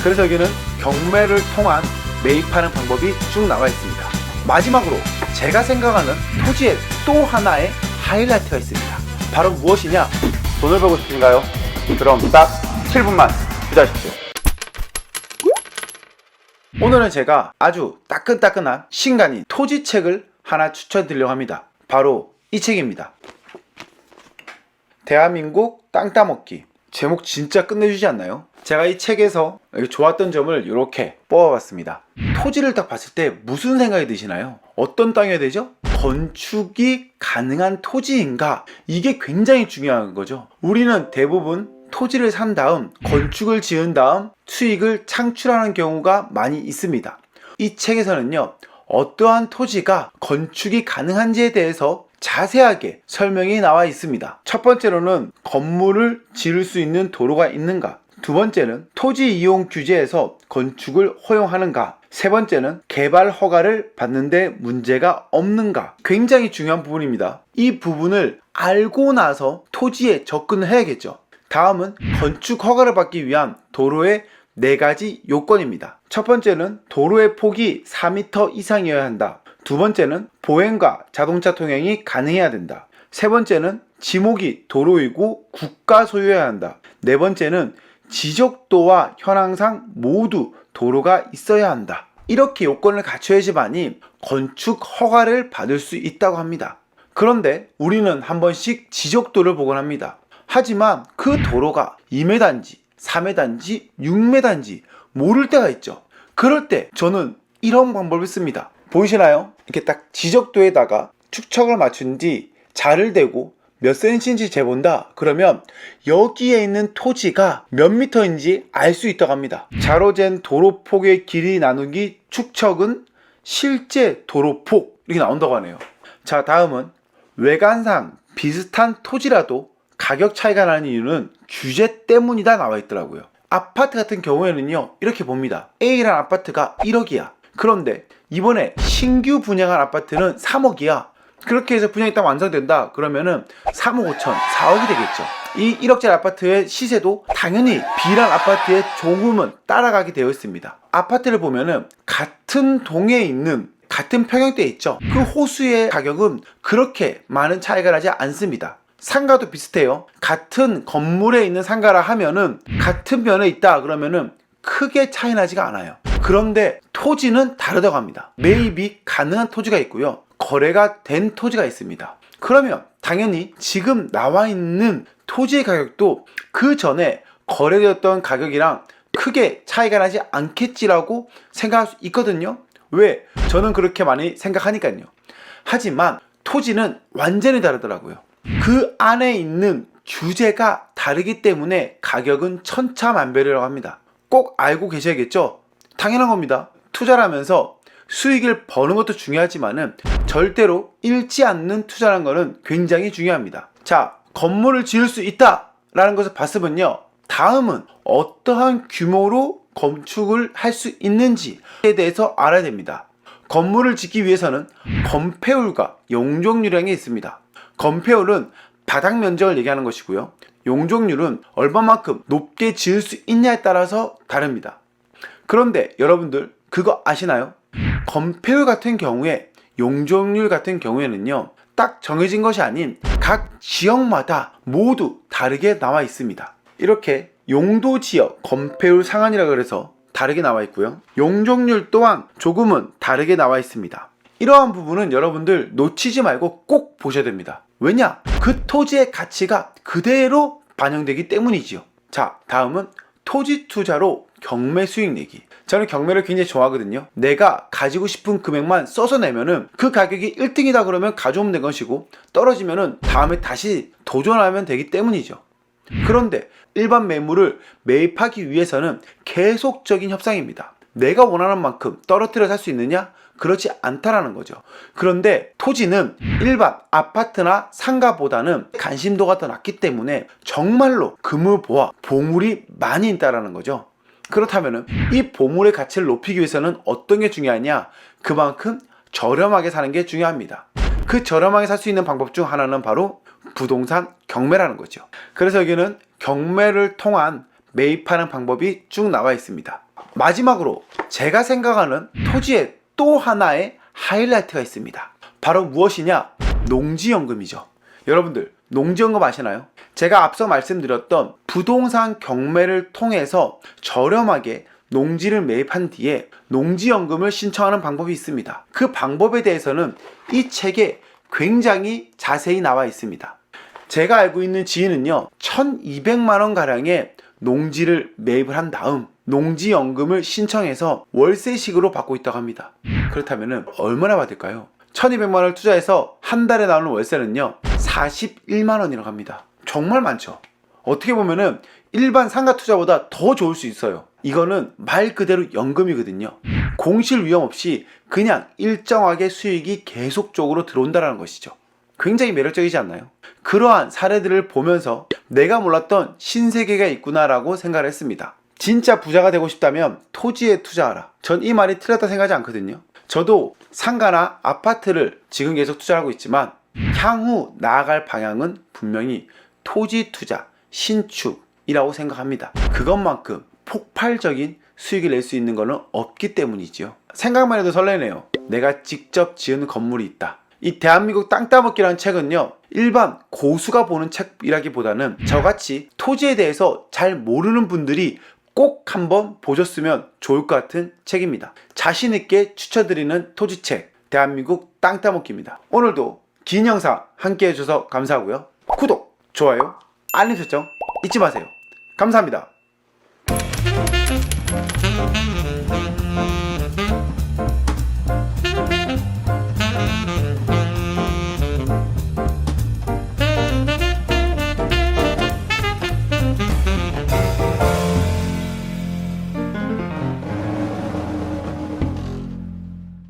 그래서 여기는 경매를 통한 매입하는 방법이 쭉 나와 있습니다. 마지막으로 제가 생각하는 토지의 또 하나의 하이라이트가 있습니다. 바로 무엇이냐? 돈을 벌고 싶으신가요? 그럼 딱 7분만 투자하십시오. 오늘은 제가 아주 따끈따끈한 신간인 토지책을 하나 추천드리려고 합니다. 바로 이 책입니다. 대한민국 땅 따먹기. 제목 진짜 끝내주지 않나요? 제가 이 책에서 좋았던 점을 이렇게 뽑아봤습니다. 토지를 딱 봤을 때 무슨 생각이 드시나요? 어떤 땅이어야 되죠? 건축이 가능한 토지인가? 이게 굉장히 중요한 거죠. 우리는 대부분 토지를 산 다음 건축을 지은 다음 수익을 창출하는 경우가 많이 있습니다. 이 책에서는요, 어떠한 토지가 건축이 가능한지에 대해서 자세하게 설명이 나와 있습니다. 첫 번째로는 건물을 지을 수 있는 도로가 있는가? 두 번째는 토지 이용 규제에서 건축을 허용하는가? 세 번째는 개발 허가를 받는데 문제가 없는가? 굉장히 중요한 부분입니다. 이 부분을 알고 나서 토지에 접근을 해야겠죠. 다음은 건축 허가를 받기 위한 도로의 4가지 요건입니다. 첫 번째는 도로의 폭이 4m 이상이어야 한다. 두 번째는 보행과 자동차 통행이 가능해야 된다. 세 번째는 지목이 도로이고 국가 소유해야 한다. 네 번째는 지적도와 현황상 모두 도로가 있어야 한다. 이렇게 요건을 갖춰야지만이 건축 허가를 받을 수 있다고 합니다. 그런데 우리는 한 번씩 지적도를 보곤 합니다. 하지만 그 도로가 2m인지 3m인지 6m인지 모를 때가 있죠. 그럴 때 저는 이런 방법을 씁니다. 보이시나요? 이렇게 딱 지적도에다가 축척을 맞춘 뒤 자를 대고 몇 cm인지 재본다. 그러면 여기에 있는 토지가 몇 미터인지 알 수 있다고 합니다. 자로 잰 도로폭의 길이 나누기 축척은 실제 도로폭, 이렇게 나온다고 하네요. 자, 다음은 외관상 비슷한 토지라도 가격 차이가 나는 이유는 규제 때문이다 나와 있더라고요. 아파트 같은 경우에는요, 이렇게 봅니다. A라는 아파트가 1억이야. 그런데 이번에 신규 분양한 아파트는 3억이야. 그렇게 해서 분양이 딱 완성된다. 그러면은 3억 5천, 4억이 되겠죠. 이 1억짜리 아파트의 시세도 당연히 B라는 아파트의 조금은 따라가게 되어 있습니다. 아파트를 보면은 같은 동에 있는 같은 평형대에 있죠. 그 호수의 가격은 그렇게 많은 차이가 나지 않습니다. 상가도 비슷해요. 같은 건물에 있는 상가라 하면은 같은 면에 있다 그러면은 크게 차이 나지가 않아요. 그런데 토지는 다르다고 합니다. 매입이 가능한 토지가 있고요, 거래가 된 토지가 있습니다. 그러면 당연히 지금 나와 있는 토지의 가격도 그 전에 거래되었던 가격이랑 크게 차이가 나지 않겠지라고 생각할 수 있거든요. 왜? 저는 그렇게 많이 생각하니까요. 하지만 토지는 완전히 다르더라고요. 그 안에 있는 규제가 다르기 때문에 가격은 천차만별이라고 합니다. 꼭 알고 계셔야겠죠? 당연한 겁니다. 투자를 하면서 수익을 버는 것도 중요하지만은 절대로 잃지 않는 투자라는 것은 굉장히 중요합니다. 자, 건물을 지을 수 있다 라는 것을 봤으면요, 다음은 어떠한 규모로 건축을 할 수 있는지에 대해서 알아야 됩니다. 건물을 짓기 위해서는 건폐율과 용적률이라는 게 있습니다. 건폐율은 바닥 면적을 얘기하는 것이고요, 용적률은 얼마만큼 높게 지을 수 있냐에 따라서 다릅니다. 그런데 여러분들 그거 아시나요? 건폐율 같은 경우에, 용적률 같은 경우에는요, 딱 정해진 것이 아닌 각 지역마다 모두 다르게 나와 있습니다. 이렇게 용도지역 건폐율 상한이라고 해서 다르게 나와 있고요, 용적률 또한 조금은 다르게 나와 있습니다. 이러한 부분은 여러분들 놓치지 말고 꼭 보셔야 됩니다. 왜냐? 그 토지의 가치가 그대로 반영되기 때문이지요. 자, 다음은 토지 투자로 경매 수익 내기. 저는 경매를 굉장히 좋아하거든요. 내가 가지고 싶은 금액만 써서 내면은 그 가격이 1등이다 그러면 가져오면 된 것이고, 떨어지면은 다음에 다시 도전하면 되기 때문이죠. 그런데 일반 매물을 매입하기 위해서는 계속적인 협상입니다. 내가 원하는 만큼 떨어뜨려 살 수 있느냐? 그렇지 않다라는 거죠. 그런데 토지는 일반 아파트나 상가보다는 관심도가 더 낮기 때문에 정말로 금을보아 보물이 많이 있다라는 거죠. 그렇다면 이 보물의 가치를 높이기 위해서는 어떤 게 중요하냐? 그만큼 저렴하게 사는 게 중요합니다. 그 저렴하게 살 수 있는 방법 중 하나는 바로 부동산 경매라는 거죠. 그래서 여기는 경매를 통한 매입하는 방법이 쭉 나와 있습니다. 마지막으로 제가 생각하는 토지의 또 하나의 하이라이트가 있습니다. 바로 무엇이냐? 농지연금이죠. 여러분들 농지연금 아시나요? 제가 앞서 말씀드렸던 부동산 경매를 통해서 저렴하게 농지를 매입한 뒤에 농지연금을 신청하는 방법이 있습니다. 그 방법에 대해서는 이 책에 굉장히 자세히 나와 있습니다. 제가 알고 있는 지인은요, 1200만 원 가량의 농지를 매입을 한 다음 농지연금을 신청해서 월세식으로 받고 있다고 합니다. 그렇다면 얼마나 받을까요? 1200만 원을 투자해서 한 달에 나오는 월세는요 41만 원이라고 합니다. 정말 많죠. 어떻게 보면은 일반 상가 투자보다 더 좋을 수 있어요. 이거는 말 그대로 연금이거든요. 공실 위험 없이 그냥 일정하게 수익이 계속적으로 들어온다는 것이죠. 굉장히 매력적이지 않나요? 그러한 사례들을 보면서 내가 몰랐던 신세계가 있구나라고 생각을 했습니다. 진짜 부자가 되고 싶다면 토지에 투자하라. 전 이 말이 틀렸다 생각하지 않거든요. 저도 상가나 아파트를 지금 계속 투자하고 있지만 향후 나아갈 방향은 분명히 토지 투자, 신축이라고 생각합니다. 그것만큼 폭발적인 수익을 낼 수 있는 것은 없기 때문이지요. 생각만 해도 설레네요. 내가 직접 지은 건물이 있다. 이 대한민국 땅 따먹기라는 책은요, 일반 고수가 보는 책이라기보다는 저같이 토지에 대해서 잘 모르는 분들이 꼭 한번 보셨으면 좋을 것 같은 책입니다. 자신있게 추천드리는 토지책, 대한민국 땅 따먹기입니다. 오늘도 긴 영상 함께 해주셔서 감사하고요. 구독, 좋아요, 알림 설정 잊지 마세요. 감사합니다.